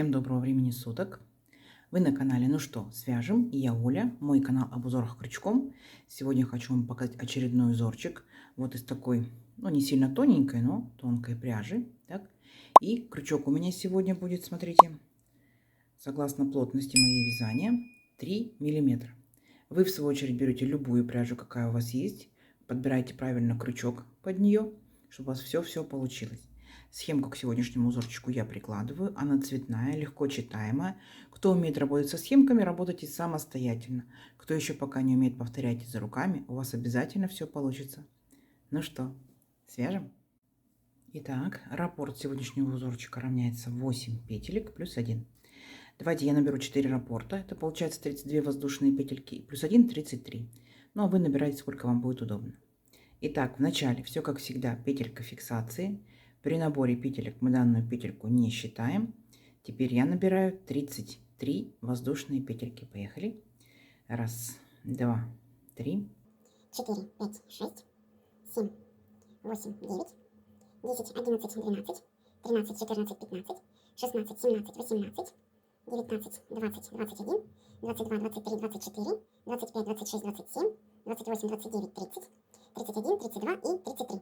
Всем доброго времени суток. Вы на канале «Ну что, свяжем?» И я Оля, мой канал об узорах крючком. Сегодня хочу вам показать очередной узорчик. Вот из такой, не сильно тоненькой, но тонкой пряжи. Так. И крючок у меня сегодня будет, смотрите, согласно плотности моей вязания, 3 миллиметра. Вы в свою очередь берете любую пряжу, какая у вас есть. Подбираете правильно крючок под нее, чтобы у вас все получилось. Схемку к сегодняшнему узорчику я прикладываю. Она цветная, легко читаемая. Кто умеет работать со схемками, работайте самостоятельно. Кто еще пока не умеет, повторяйте за руками. У вас обязательно все получится. Ну что, свяжем? Итак, раппорт сегодняшнего узорчика равняется 8 петелек плюс 1. Давайте я наберу 4 раппорта. Это получается 32 воздушные петельки. Плюс 1 – 33. Ну а вы набираете, сколько вам будет удобно. Итак, в начале все как всегда петелька фиксации. При наборе петелек мы данную петельку не считаем. Теперь я набираю 33 воздушные петельки. Поехали. 1, 2, 3, 4, 5, 6, 7, 8, 9, 10, 11, 12, 13, 14, 15, 16, 17, 18, 19, 20, 21, 22, 23, 24, 25, 26, 27, 28, 29, 30, 31, 32 и 33.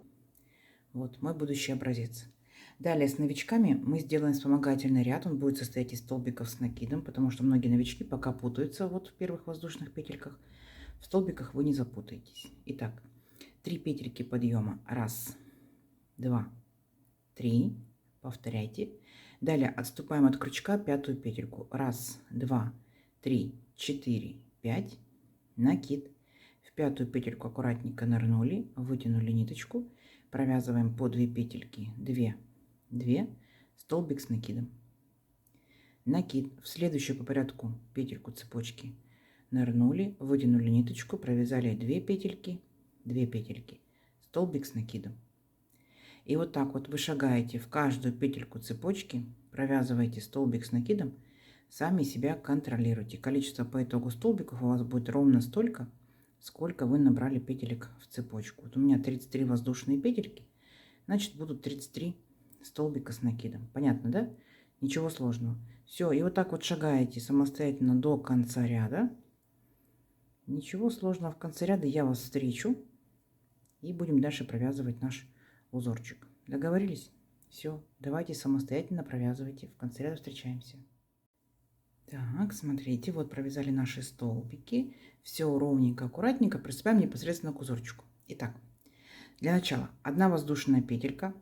Вот мой будущий образец. Далее с новичками мы сделаем вспомогательный ряд. Он будет состоять из столбиков с накидом, потому что многие новички пока путаются вот в первых воздушных петельках. В столбиках вы не запутаетесь. Итак, 3 петельки подъема. 1, 2, 3. Повторяйте. Далее отступаем от крючка пятую петельку. 1, 2, 3, 4, 5. Накид. В пятую петельку аккуратненько нырнули, вытянули ниточку. Провязываем по 2 петельки, 2, 2, столбик с накидом. Накид. В следующую по порядку петельку цепочки нырнули, вытянули ниточку, провязали 2 петельки, 2 петельки, столбик с накидом. И вот так вот вы шагаете в каждую петельку цепочки, провязываете столбик с накидом, сами себя контролируйте. Количество по итогу столбиков у вас будет ровно столько, сколько вы набрали петелек в цепочку. Вот у меня 33 воздушные петельки, значит будут 33 столбика с накидом. Понятно, да? Ничего сложного. Все, и вот так вот шагаете самостоятельно до конца ряда. Ничего сложного, в конце ряда я вас встречу и будем дальше провязывать наш узорчик. Договорились? Все, давайте самостоятельно провязывайте. В конце ряда встречаемся. Так, смотрите, вот провязали наши столбики. Все ровненько, аккуратненько. Приступаем непосредственно к узорчику. Итак, для начала 1 воздушная петелька,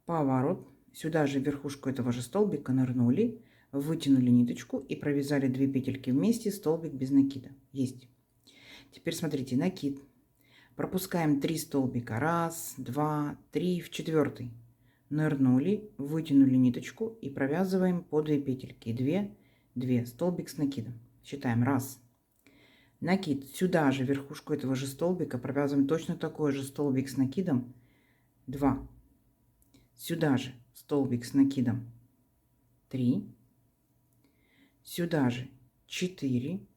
поворот. Сюда же в верхушку этого же столбика нырнули, вытянули ниточку и провязали 2 петельки вместе, столбик без накида. Есть. Теперь смотрите, накид. Пропускаем 3 столбика. 1, 2, 3, в 4. Нырнули, вытянули ниточку и провязываем по 2 петельки. 2, 2, столбик с накидом. Считаем. 1. Накид. Сюда же, верхушку этого же столбика, провязываем точно такой же столбик с накидом. 2. Сюда же столбик с накидом. 3. Сюда же 4.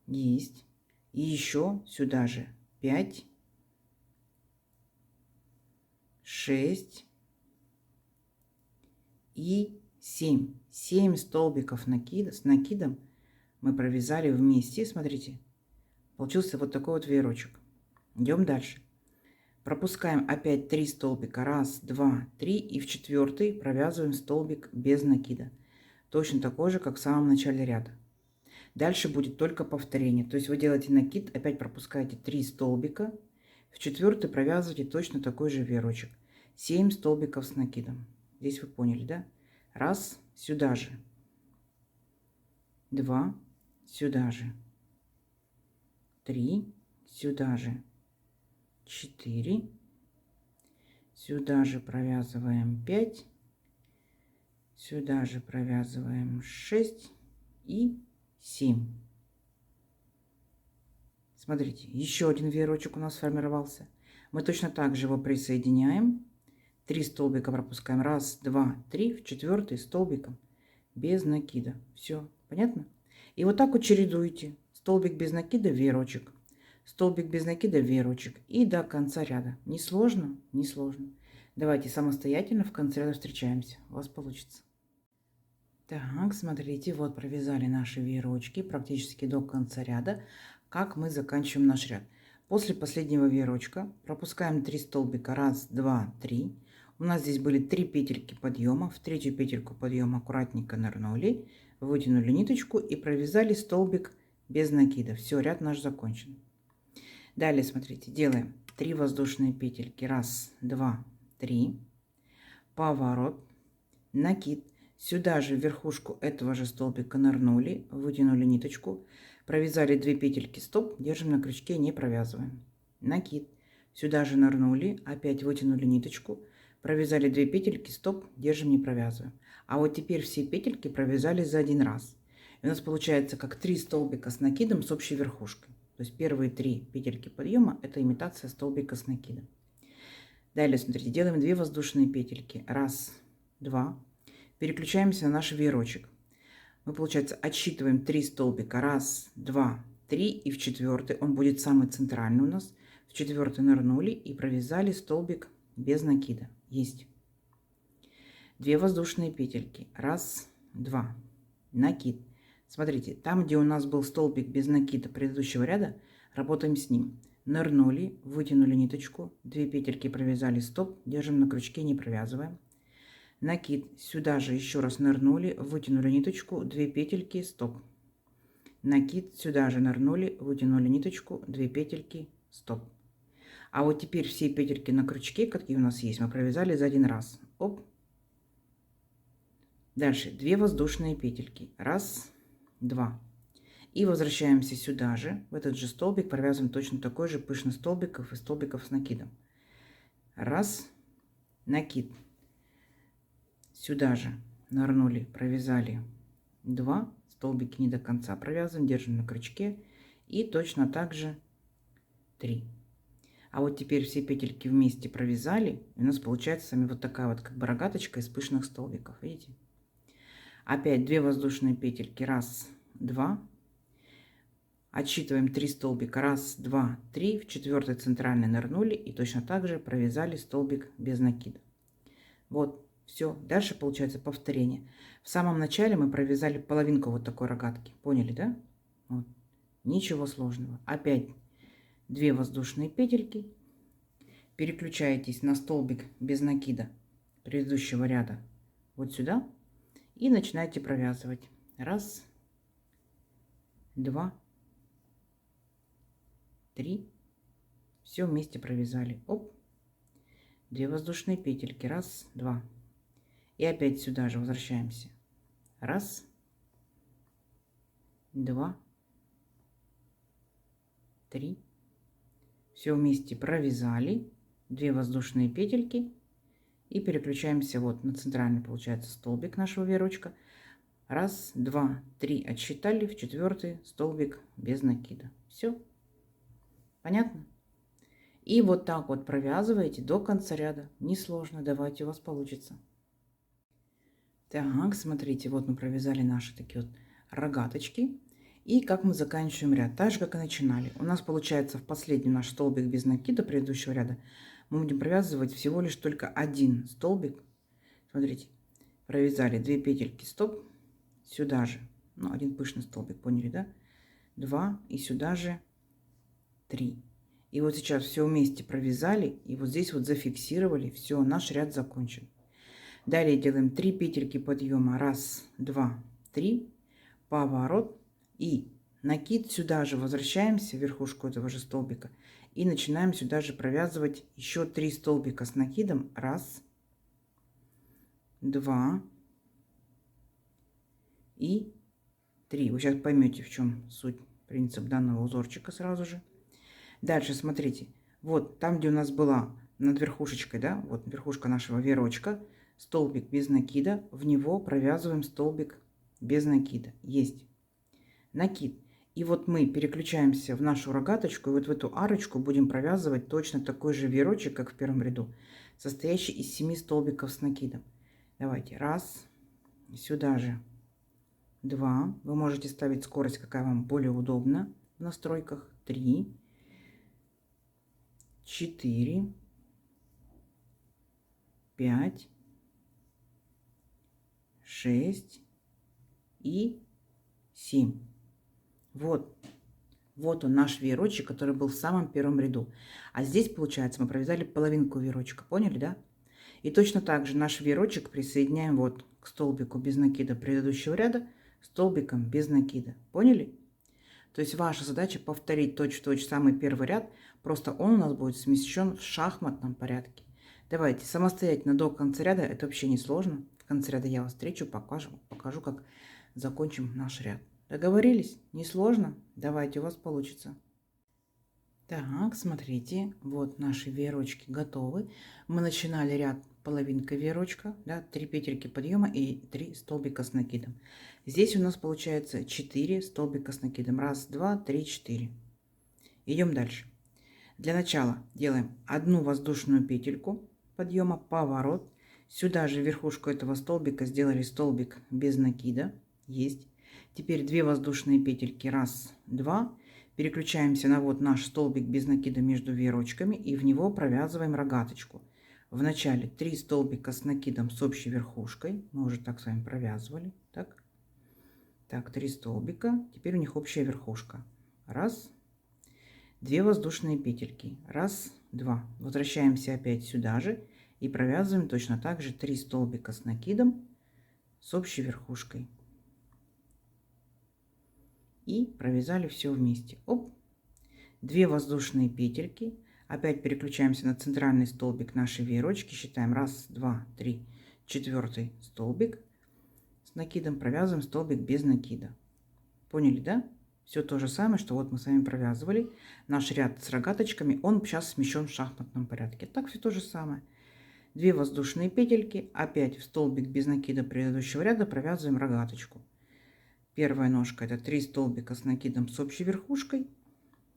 Есть. И еще сюда же 5, 6 и 7. 7 столбиков накида, с накидом мы провязали вместе. Смотрите, получился вот такой вот веерочек. Идем дальше. Пропускаем опять 3 столбика. 1, 2, 3 и в 4 провязываем столбик без накида. Точно такой же, как в самом начале ряда. Дальше будет только повторение. То есть вы делаете накид, опять пропускаете 3 столбика. В 4 провязываете точно такой же веерочек. 7 столбиков с накидом. Здесь вы поняли, да? 1, сюда же. 2, сюда же. 3, сюда же. 4. Сюда же провязываем 5. Сюда же провязываем 6 и 7. Смотрите, еще один веерочек у нас сформировался. Мы точно так же его присоединяем. 3 столбика пропускаем. 1, 2, 3 в 4 столбиком без накида. Все, понятно? И вот так вот чередуете. Столбик без накида, веерочек. Столбик без накида, веерочек. И до конца ряда. Не сложно? Не сложно. Давайте самостоятельно в конце ряда встречаемся. У вас получится. Так, смотрите, вот провязали наши веерочки практически до конца ряда. Как мы заканчиваем наш ряд? После последнего веерочка пропускаем 3 столбика. Раз, два, три. У нас здесь были 3 петельки подъема. В третью петельку подъема аккуратненько нырнули, вытянули ниточку и провязали столбик без накида. Все, ряд наш закончен. Далее, смотрите, делаем 3 воздушные петельки. Раз, два, три. Поворот, накид. Сюда же в верхушку этого же столбика нырнули, вытянули ниточку, провязали 2 петельки стоп, держим на крючке, не провязываем. Накид. Сюда же нырнули, опять вытянули ниточку, провязали 2 петельки стоп, держим, не провязываем. А вот теперь все петельки провязали за один раз. И у нас получается как 3 столбика с накидом с общей верхушкой. То есть первые 3 петельки подъема это имитация столбика с накидом. Далее, смотрите, делаем 2 воздушные петельки. Раз, два. Переключаемся на наш веерочек. Мы, получается, отсчитываем 3 столбика. Раз, два, три. И в четвертый, он будет самый центральный у нас. В четвертый нырнули и провязали столбик без накида. Есть. 2 воздушные петельки. Раз, два. Накид. Смотрите, там, где у нас был столбик без накида предыдущего ряда, работаем с ним. Нырнули, вытянули ниточку, 2 петельки провязали стоп, держим на крючке, не провязываем. Накид, сюда же еще раз нырнули, вытянули ниточку, 2 петельки, стоп. Накид, сюда же нырнули, вытянули ниточку, 2 петельки, стоп. А вот теперь все петельки на крючке, какие у нас есть, мы провязали за один раз. Оп. Дальше 2 воздушные петельки. Раз, два. И возвращаемся сюда же, в этот же столбик, провязываем точно такой же пышный столбиков и столбиков с накидом. Раз, накид. Сюда же нырнули, провязали 2 столбики, не до конца провязываем, держим на крючке. И точно так же 3. А вот теперь все петельки вместе провязали, и у нас получается с вами вот такая вот как бы рогаточка из пышных столбиков, видите? Опять 2 воздушные петельки. Раз, два. Отсчитываем 3 столбика. Раз, два, три. В четвертый центральный нырнули и точно так же провязали столбик без накида. Вот, все. Дальше получается повторение. В самом начале мы провязали половинку вот такой рогатки. Поняли, да? Вот. Ничего сложного. Опять 2 воздушные петельки. Переключаетесь на столбик без накида предыдущего ряда вот сюда. И начинаете провязывать. Раз, два, три. Все вместе провязали. Оп. 2 воздушные петельки. Раз, два. И опять сюда же возвращаемся. Раз, два, три. Все вместе провязали. 2 воздушные петельки. И переключаемся вот на центральный, получается, столбик нашего веерочка. Раз, два, три отсчитали, в четвертый столбик без накида. Все. Понятно? И вот так вот провязываете до конца ряда. Несложно, давайте, у вас получится. Так, смотрите, вот мы провязали наши такие вот рогаточки. И как мы заканчиваем ряд, так же, как и начинали. У нас получается в последний наш столбик без накида предыдущего ряда. Мы будем провязывать всего лишь только один столбик. Смотрите, провязали 2 петельки стоп, сюда же, ну, один пышный столбик, поняли, да? 2 и сюда же 3. И вот сейчас все вместе провязали и вот здесь вот зафиксировали. Все, наш ряд закончен. Далее делаем 3 петельки подъема. Раз, два, три. Поворот и накид. Сюда же возвращаемся в верхушку этого же столбика. И начинаем сюда же провязывать еще 3 столбика с накидом. Раз, два и 3. Вы сейчас поймете, в чем суть, принцип данного узорчика сразу же. Дальше смотрите. Вот там, где у нас была над верхушечкой, да, вот верхушка нашего веерочка, столбик без накида, в него провязываем столбик без накида. Есть. Накид. И вот мы переключаемся в нашу рогаточку, и вот в эту арочку будем провязывать точно такой же веерочек, как в первом ряду, состоящий из 7 столбиков с накидом. Давайте. Раз. Сюда же. 2. Вы можете ставить скорость, какая вам более удобна в настройках. 3. 4. 5. 6. и 7. Вот. Вот он, наш веерочек, который был в самом первом ряду. А здесь, получается, мы провязали половинку веерочка. Поняли, да? И точно так же наш веерочек присоединяем вот к столбику без накида предыдущего ряда столбиком без накида. Поняли? То есть ваша задача повторить точь-в-точь самый первый ряд, просто он у нас будет смещен в шахматном порядке. Давайте самостоятельно до конца ряда, это вообще не сложно. В конце ряда я вас встречу, покажу, как закончим наш ряд. Договорились? Несложно? Давайте, у вас получится. Так, смотрите, вот наши веерочки готовы. Мы начинали ряд половинкой веерочка, да, 3 петельки подъема и 3 столбика с накидом. Здесь у нас получается 4 столбика с накидом. Раз, два, три, 4. Идем дальше. Для начала делаем одну воздушную петельку подъема, поворот. Сюда же верхушку этого столбика сделали столбик без накида. Есть. Теперь 2 воздушные петельки. Раз, два. Переключаемся на вот наш столбик без накида между веерочками и в него провязываем рогаточку. В начале 3 столбика с накидом с общей верхушкой. Мы уже так с вами провязывали. Так, 3 столбика. Теперь у них общая верхушка. Раз. 2 воздушные петельки. Раз, два. Возвращаемся опять сюда же и провязываем точно так же 3 столбика с накидом с общей верхушкой. И провязали все вместе. Оп. 2 воздушные петельки. Опять переключаемся на центральный столбик нашей веерочки. Считаем. Раз, два, три. 4 столбик с накидом. Провязываем столбик без накида. Поняли, да? Все то же самое, что вот мы с вами провязывали. Наш ряд с рогаточками, он сейчас смещен в шахматном порядке. Так все то же самое. 2 воздушные петельки. Опять в столбик без накида предыдущего ряда провязываем рогаточку. Первая ножка — это 3 столбика с накидом с общей верхушкой.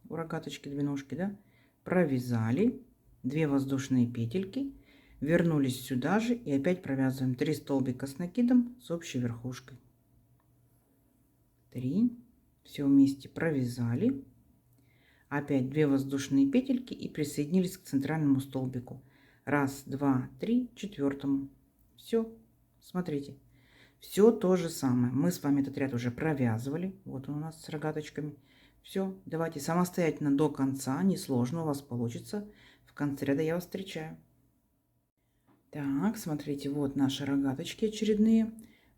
У рогаточки 2 ножки, да? Провязали. 2 воздушные петельки. Вернулись сюда же и опять провязываем 3 столбика с накидом с общей верхушкой. 3. Все вместе провязали. Опять 2 воздушные петельки и присоединились к центральному столбику. Раз, два, три, 4. Все. Смотрите. Все то же самое. Мы с вами этот ряд уже провязывали. Вот он у нас с рогаточками. Все. Давайте самостоятельно до конца. Несложно, у вас получится. В конце ряда я вас встречаю. Так, смотрите, вот наши рогаточки очередные.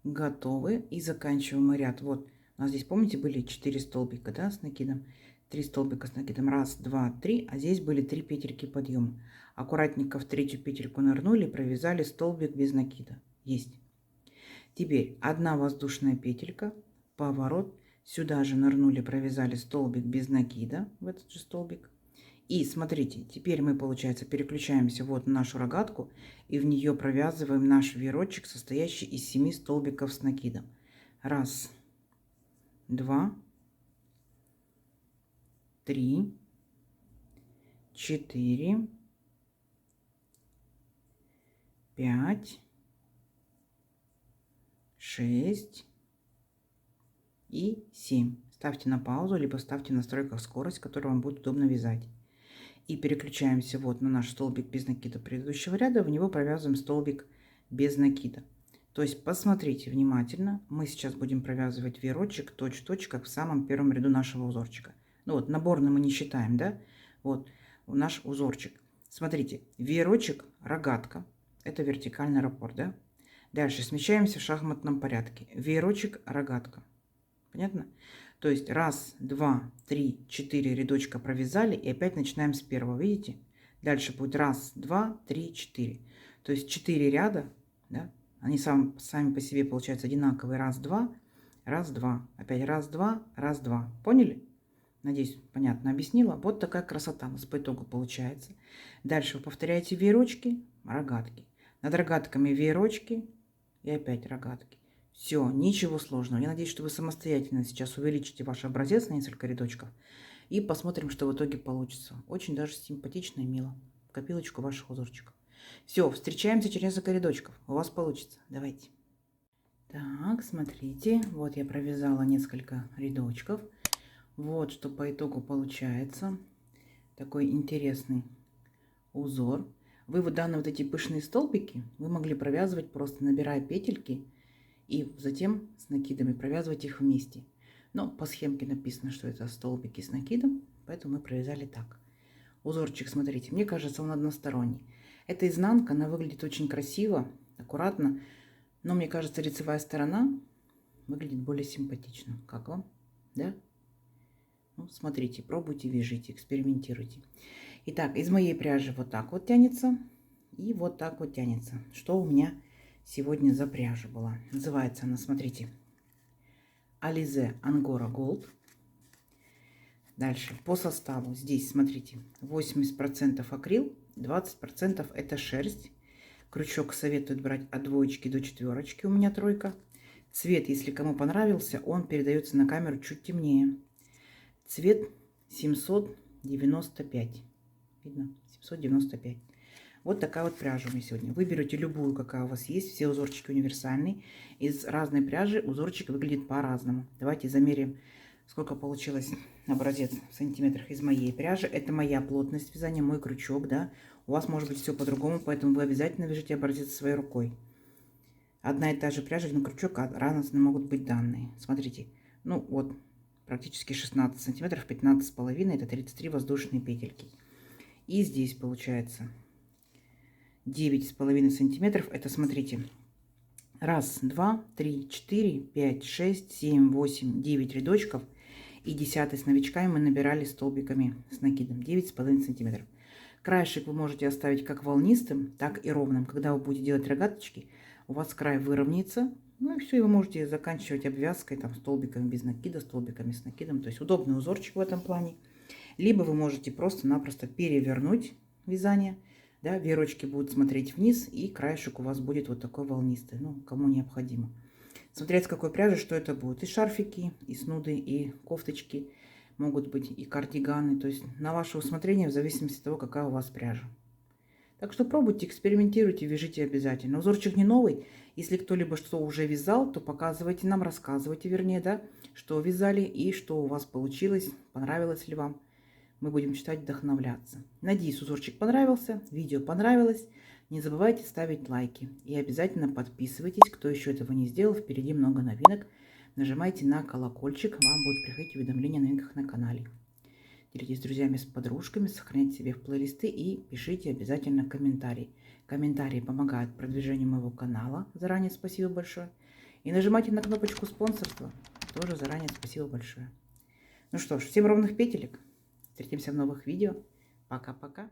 Готовы. И заканчиваем мы ряд. Вот у нас здесь, помните, были 4 столбика, да, с накидом. 3 столбика с накидом. Раз, два, три. А здесь были 3 петельки подъема. Аккуратненько в 3-ю петельку нырнули, провязали столбик без накида. Есть. Теперь 1 воздушная петелька, поворот. Сюда же нырнули, провязали столбик без накида в этот же столбик. И смотрите, теперь мы, получается, переключаемся вот на нашу рогатку и в нее провязываем наш веерочек, состоящий из 7 столбиков с накидом. Раз, два, 3, 4, 5, 6 и 7. Ставьте на паузу, либо ставьте в настройках скорость, которую вам будет удобно вязать. И переключаемся вот на наш столбик без накида предыдущего ряда. В него провязываем столбик без накида. То есть посмотрите внимательно. Мы сейчас будем провязывать веерочек точь-в-точь, как в самом первом ряду нашего узорчика. Ну вот, наборный мы не считаем, да? Вот наш узорчик. Смотрите, веерочек, рогатка. Это вертикальный раппорт, да? Дальше смещаемся в шахматном порядке. Веерочек, рогатка. Понятно? То есть раз, два, три, 4 рядочка провязали и опять начинаем с первого. Видите? Дальше будет раз, два, три, 4. То есть 4 ряда, да? Они сами по себе получаются одинаковые. Раз, два, раз, два. Опять раз, два, раз, два. Поняли? Надеюсь, понятно объяснила. Вот такая красота у нас по итогу получается. Дальше вы повторяете веерочки, рогатки. Над рогатками веерочки и опять рогатки. Все, ничего сложного. Я надеюсь, что вы самостоятельно сейчас увеличите ваш образец на несколько рядочков. И посмотрим, что в итоге получится. Очень даже симпатично и мило. В копилочку ваших узорчиков. Все, встречаемся через несколько рядочков. У вас получится. Давайте. Так, смотрите. Вот я провязала несколько рядочков. Вот что по итогу получается. Такой интересный узор. Вы вот данные вот эти пышные столбики вы могли провязывать просто набирая петельки И затем с накидами провязывать их вместе. Но по схемке написано, что это столбики с накидом, поэтому мы провязали так. Узорчик, смотрите, мне кажется, он односторонний. Эта изнанка, она выглядит очень красиво, аккуратно, но мне кажется, лицевая сторона выглядит более симпатично. Как вам? Да? Ну, смотрите, пробуйте, вяжите, экспериментируйте. Итак, из моей пряжи вот так вот тянется и вот так вот тянется. Что у меня сегодня за пряжа была? Называется она, смотрите, Alize Angora Gold. Дальше по составу здесь, смотрите, 80% акрил, 20% это шерсть. Крючок советуют брать от 2 до 4, у меня 3. Цвет, если кому понравился, он передается на камеру чуть темнее. Цвет 795. Видно? 795. Вот такая вот пряжа у меня сегодня. Вы берете любую, какая у вас есть. Все узорчики универсальные. Из разной пряжи узорчик выглядит по-разному. Давайте замерим, сколько получилось образец в сантиметрах из моей пряжи. Это моя плотность вязания, мой крючок, да. У вас может быть все по-другому, поэтому вы обязательно вяжите образец своей рукой. Одна и та же пряжа, один крючок, а разные могут быть данные. Смотрите, ну вот, практически 16 сантиметров, 15,5, это 33 воздушные петельки. И здесь получается 9,5 сантиметров. Это, смотрите, 1, 2, 3, 4, 5, 6, 7, 8, 9 рядочков. И 10 с новичками мы набирали столбиками с накидом 9,5 сантиметров. Краешек вы можете оставить как волнистым, так и ровным. Когда вы будете делать рогаточки, у вас край выровняется. Ну и все, и вы можете заканчивать обвязкой там столбиками без накида, столбиками с накидом. То есть удобный узорчик в этом плане. Либо вы можете просто-напросто перевернуть вязание. Да, веерочки будут смотреть вниз, и краешек у вас будет вот такой волнистый. Ну, кому необходимо. Смотря с какой пряжи, что это будет. И шарфики, и снуды, и кофточки. Могут быть и кардиганы. То есть на ваше усмотрение, в зависимости от того, какая у вас пряжа. Так что пробуйте, экспериментируйте, вяжите обязательно. Узорчик не новый. Если кто-либо что уже вязал, то показывайте нам, рассказывайте, вернее, да, что вязали и что у вас получилось, понравилось ли вам. Мы будем читать, вдохновляться. Надеюсь, узорчик понравился, видео понравилось. Не забывайте ставить лайки. И обязательно подписывайтесь, кто еще этого не сделал. Впереди много новинок. Нажимайте на колокольчик, вам будут приходить уведомления о новинках на канале. Делитесь с друзьями, с подружками, сохраняйте себе в плейлисты и пишите обязательно комментарии. Комментарии помогают продвижению моего канала. Заранее спасибо большое. И нажимайте на кнопочку спонсорства. Тоже заранее спасибо большое. Ну что ж, всем ровных петелек. Встретимся в новых видео. Пока-пока.